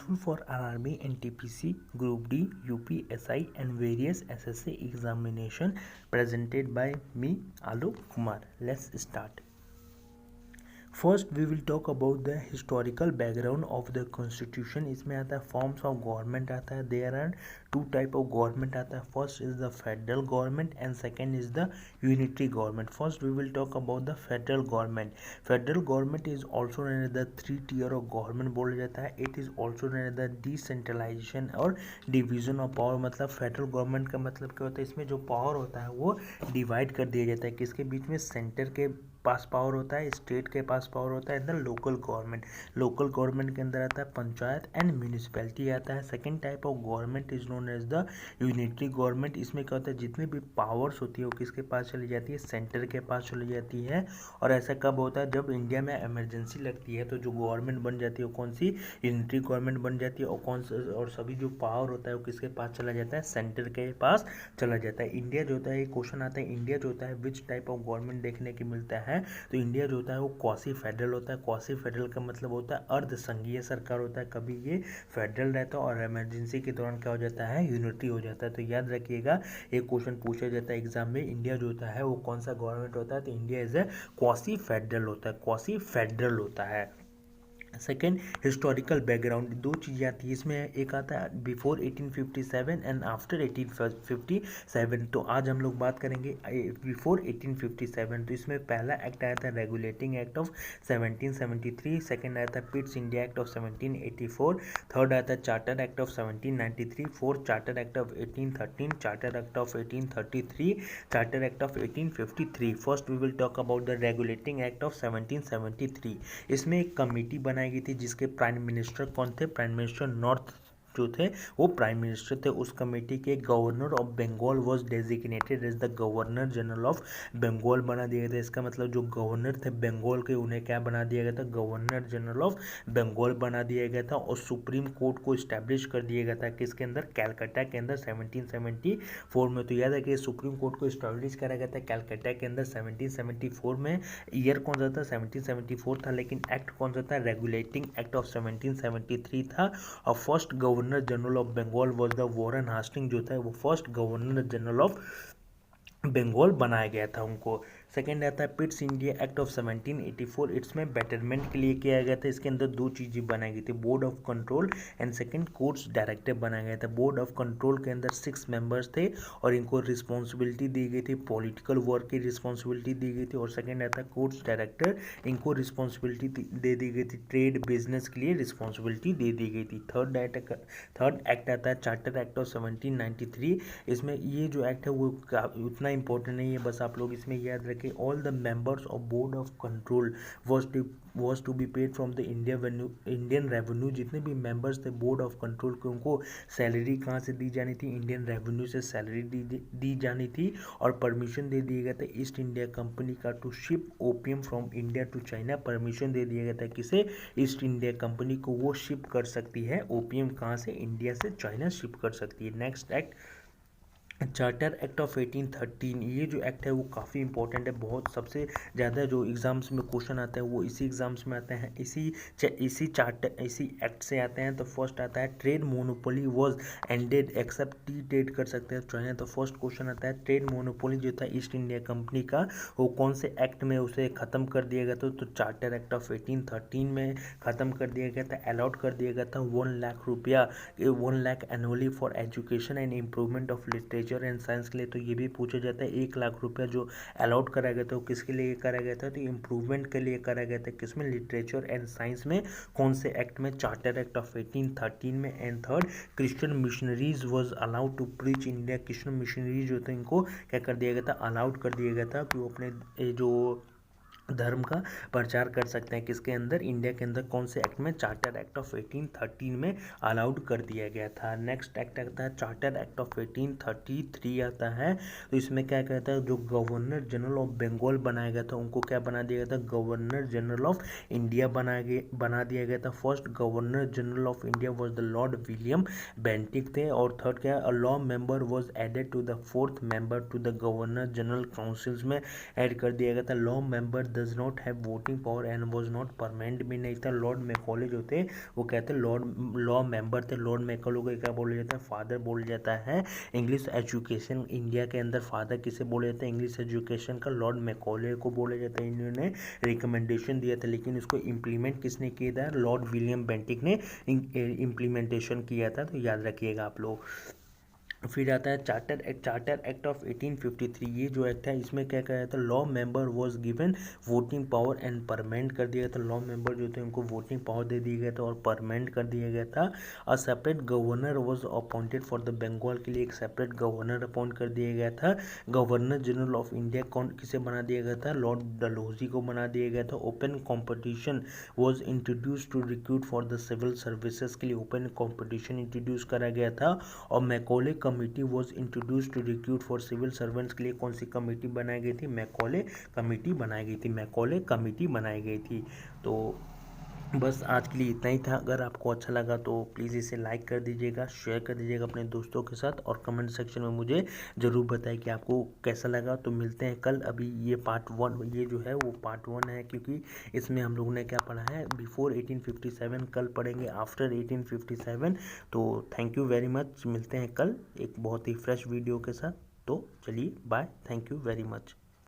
useful for RRB, NTPC, Group D, UPSI and various SSC examination presented by me, Alok Kumar. Let's start. First we will talk about the historical background of the constitution. इसमें आता है forms of government आता है. There are two type of government आता है. First is the federal government and second is the unitary government. First we will talk about the federal government. Federal government is also known as the 3 tier of government बोला जाता है. It is also known as the decentralisation और division of power. मतलब federal government का मतलब क्या होता है, इसमें जो पावर होता है वो डिवाइड कर दिया जाता है. किसके बीच में? सेंटर के पास पावर होता है, स्टेट के पास पावर होता है, the local government. Local government के अंदर आता है पंचायत एंड म्यूनिसिपैलिटी आता है. Second type of government is known as the unitary government. इसमें क्या होता है, जितनी भी पावर्स होती है वो किसके पास चली जाती है? सेंटर के पास चली जाती है. और ऐसा कब होता है? जब इंडिया में इमरजेंसी लगती है तो जो गवर्नमेंट बन जाती है वो कौन सी? यूनिटरी गवर्नमेंट बन जाती है. और सभी जो पावर होता है वो किसके पास चला जाता है? सेंटर के पास चला जाता है. इंडिया जो होता है, एक क्वेश्चन आता है, इंडिया जो होता है विच टाइप ऑफ गवर्नमेंट देखने की मिलता है? तो इंडिया जो होता है वो क्वासी फेडरल होता है. क्वासी फेडरल का मतलब होता है अर्ध संघीय सरकार होता है. कभी ये फेडरल रहता है और इमरजेंसी के दौरान क्या हो जाता है? यूनिटी हो जाता है. तो याद रखिएगा, एक क्वेश्चन पूछा जाता है एग्जाम में, इंडिया जो होता है वो कौन सा गवर्नमेंट होता है? तो India is a quasi federal होता है. क्वासी फेडरल होता है. Second, historical background. दो चीज़ें आती है इसमें. एक आता है बिफोर 1857 एंड आफ्टर 1857. तो आज हम लोग बात करेंगे बिफोर 1857. तो इसमें पहला एक्ट आया था रेगुलेटिंग एक्ट ऑफ 1773. सेकेंड आया था Pitt's India act of 1784. Third आया था charter act of 1793. Fourth charter act of 1813. Charter act of 1833. Charter act of 1853. First we will talk about the regulating act of 1773. इसमें एक committee बनाई गई थी जिसके प्राइम मिनिस्टर कौन थे? प्राइम मिनिस्टर नॉर्थ जो थे वो प्राइम मिनिस्टर थे. उस कमेटी के governor of Bengal was designated as the governor general of Bengal बना दिया गया था. इसका मतलब जो गवर्नर थे बंगाल के उन्हें क्या बना दिया गया था? गवर्नर जनरल ऑफ बंगाल बना दिया गया था. और सुप्रीम कोर्ट को इस्टेब्लिश कर दिया गया था किसके अंदर? कैलकाटा के अंदर 1774 में. तो याद है कि सुप्रीम कोर्ट को इस्टेब्लिश करा गया था कैलकाटा के अंदर 1774 में. ईयर कौन सा था? 1774 था. लेकिन एक्ट कौन सा था? रेगुलेटिंग एक्ट ऑफ 1773 था. और first governor general of Bengal was the Warren Hasting. जो था वो first governor general of Bengal बनाया गया था उनको. सेकेंड आता है पिट्स इंडिया एक्ट ऑफ 1784. इसमें बेटरमेंट के लिए किया गया था. इसके अंदर दो चीज़ें बनाई गई थी, board of control and second courts director बनाया गया था. बोर्ड ऑफ कंट्रोल के अंदर 6 मेंबर्स थे और इनको रिस्पॉन्सिबिलिटी दी गई थी, पॉलिटिकल वर्क की रिस्पॉन्सिबिलिटी दी गई थी. और सेकेंड आता है कोर्ट्स डायरेक्टर, इनको रिस्पॉन्सिबिलिटी दे दी गई थी, ट्रेड बिजनेस के लिए रिस्पॉन्सिबिलिटी दे दी गई थी. थर्ड एक्ट आता है चार्टर एक्ट ऑफ 1793. इसमें ये जो एक्ट है वो उतना इंपॉर्टेंट नहीं है, बस आप लोग इसमें याद रखें all the members of board of control was to be paid from the Indian revenue. जितने भी मेंबर्स थे बोर्ड ऑफ कंट्रोल के उनको सैलरी कहाँ से दी जानी थी? इंडियन रेवेन्यू से सैलरी दी जानी थी. और परमिशन दे दिया गया था ईस्ट इंडिया कंपनी का to ship opium from India to China. Permission दे दिया गया था किसे? ईस्ट इंडिया कंपनी को. वो शिप कर सकती है ओपियम कहाँ से? इंडिया से चाइना शिप कर सकती है. Next act charter act of 1813. ये जो एक्ट है वो काफ़ी इंपॉर्टेंट है. बहुत सबसे ज़्यादा जो एग्ज़ाम्स में क्वेश्चन आते हैं वो इसी एग्ज़ाम्स में आते हैं, इसी एक्ट से आते हैं. तो फर्स्ट आता है trade monopoly was ended except tea trade कर सकते हैं चाइना. तो फर्स्ट क्वेश्चन आता है ट्रेड मोनोपोली जो था ईस्ट इंडिया कंपनी का वो कौन से एक्ट में उसे ख़त्म कर दिया गया था? तो चार्टर एक्ट ऑफ 1813 में ख़त्म कर दिया गया था. अलॉट कर दिया गया था 1 लाख रुपया, 1 lakh annually for education and improvement of literature and science के लिए. तो ये भी पूछा जाता है 1 लाख रुपया जो अलाउड करा गया था वो किसके लिए करा गया था? तो इम्प्रूवमेंट के लिए करा गया था. किसमें? लिटरेचर एंड साइंस में. कौन से एक्ट में? चार्टर एक्ट ऑफ 1813 में. And third Christian missionaries was allowed to preach India. Christian missionaries जो थे इनको क्या कर दिया गया था? अलाउड कर दिया गया था कि वो अपने जो धर्म का प्रचार कर सकते हैं. किसके अंदर? इंडिया के अंदर. कौन से एक्ट में? चार्टर एक्ट ऑफ 1813 में अलाउड कर दिया गया था. नेक्स्ट एक्ट आता है चार्टर एक्ट ऑफ 1833 आता है. तो इसमें क्या कहता है जो गवर्नर जनरल ऑफ बंगाल बनाया गया था उनको क्या बना दिया गया था? गवर्नर जनरल ऑफ इंडिया बना दिया गया था. First governor general of India was the Lord William Bentinck थे. और थर्ड क्या? A law member was added to the 4th member to the governor general councils में ऐड कर दिया गया था. Law member does not have voting power and was not permanent भी नहीं था। लॉर्ड मैकॉले जो थे वो कहते हैं लॉ मेंबर थे। लॉर्ड मैकॉले को क्या बोला जाता है, फादर बोला जाता है इंग्लिश एजुकेशन। इंडिया के अंदर फादर किसे बोला जाता है, इंग्लिश एजुकेशन का लॉर्ड मैकॉले को बोला जाता है। इन्होंने रिकमेंडेशन दिया था, लेकिन इसको इम्प्लीमेंट किसने किया था, लॉर्ड विलियम बेंटिक ने इम्प्लीमेंटेशन किया था, तो याद रखिएगा आप लोग। फिर आता है चार्टर एक्ट ऑफ 1853। ये जो एक्ट है इसमें क्या कहा था, law member was given voting power and permanent कर दिया था। लॉ मेंबर जो थे उनको वोटिंग पावर दे दिया गया था और परमानेंट कर दिया गया था। A separate governor was appointed for the Bengal के लिए एक सेपरेट गवर्नर अपॉइंट कर दिया गया था। गवर्नर जनरल ऑफ इंडिया कौन किसे बना दिया गया था, लॉर्ड डलहौजी को बना दिया गया था। Open competition was introduce to recruit for the civil services के लिए ओपन कॉम्पिटिशन इंट्रोड्यूस करा गया था। और Macaulay committee was introduce to recruit for civil servants के लिए कौन सी कमेटी बनाई गई थी, मैकॉले कमेटी बनाई गई थी। मैकॉले कमेटी बनाई गई थी। तो बस आज के लिए इतना ही था। अगर आपको अच्छा लगा तो प्लीज़ इसे लाइक कर दीजिएगा, शेयर कर दीजिएगा अपने दोस्तों के साथ, और कमेंट सेक्शन में मुझे ज़रूर बताएं कि आपको कैसा लगा। तो मिलते हैं कल। अभी ये पार्ट 1 ये जो है वो पार्ट 1 है, क्योंकि इसमें हम लोगों ने क्या पढ़ा है, बिफोर 1857, कल पढ़ेंगे आफ्टर 1857। तो थैंक यू वेरी मच। मिलते हैं कल एक बहुत ही फ्रेश वीडियो के साथ। तो चलिए bye, thank you very much.